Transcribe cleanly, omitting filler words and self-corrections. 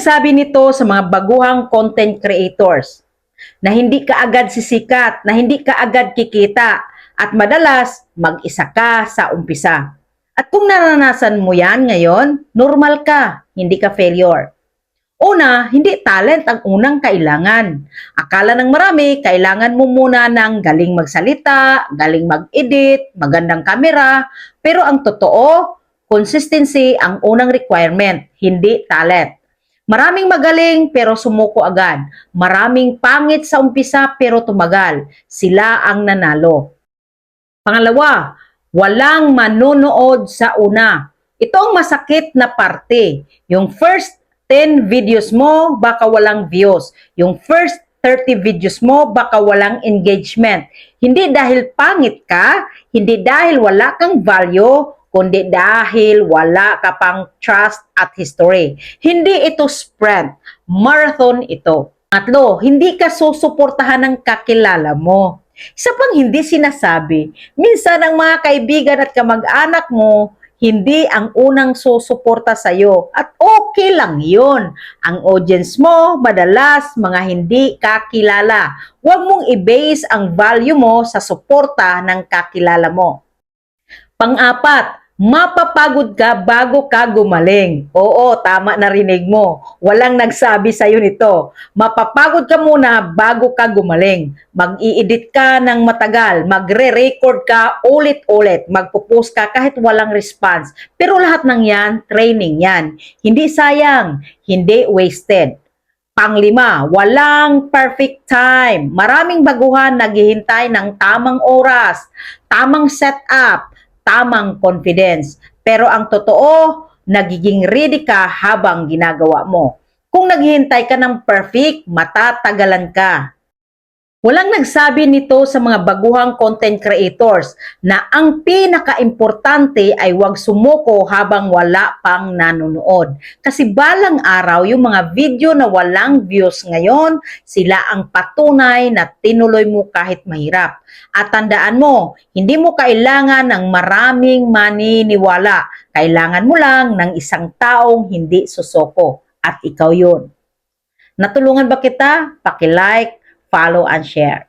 nagsabi nito sa mga baguhang content creators na hindi ka agad sisikat, na hindi ka agad kikita, at madalas mag-isa ka sa umpisa. At kung naranasan mo yan ngayon, normal ka, hindi ka failure. Una, hindi talent ang unang kailangan. Akala ng marami, kailangan mo muna ng galing magsalita, galing mag-edit, magandang kamera, pero ang totoo, consistency ang unang requirement, hindi talent. Maraming magaling pero sumuko agad. Maraming pangit sa umpisa pero tumagal. Sila ang nanalo. Pangalawa, walang manonood sa una. Ito ang masakit na parte. Yung first 10 videos mo, baka walang views. Yung first 30 videos mo, baka walang engagement. Hindi dahil pangit ka, hindi dahil wala kang value, kundi dahil wala ka pang trust at history. Hindi ito sprint, marathon ito. Tatlo, hindi ka susuportahan ng kakilala mo. Isa pang hindi sinasabi, minsan ang mga kaibigan at kamag-anak mo, hindi ang unang susuporta sa'yo. At okay lang yun. Ang audience mo, madalas, mga hindi kakilala. Huwag mong i-base ang value mo sa suporta ng kakilala mo. Pang-apat, mapapagod ka bago ka gumaling. Oo, tama narinig mo. Walang nagsabi sa'yo nito. Mapapagod ka muna bago ka gumaling. Mag-i-edit ka ng matagal. Magre-record ka ulit-ulit. Magpo-post ka kahit walang response. Pero lahat ng yan, training yan. Hindi sayang. Hindi wasted. Panglima, walang perfect time. Maraming baguhan naghihintay ng tamang oras, tamang setup, tamang confidence. Pero ang totoo, nagiging ready ka habang ginagawa mo. Kung naghihintay ka ng perfect, matatagalan ka. Walang nagsabi nito sa mga baguhang content creators na ang pinaka-importante ay huwag sumuko habang wala pang nanonood. Kasi balang araw, yung mga video na walang views ngayon, sila ang patunay na tinuloy mo kahit mahirap. At tandaan mo, hindi mo kailangan ng maraming maniniwala. Kailangan mo lang ng isang taong hindi susoko. At ikaw yun. Natulungan ba kita? Paki-like, follow, and share.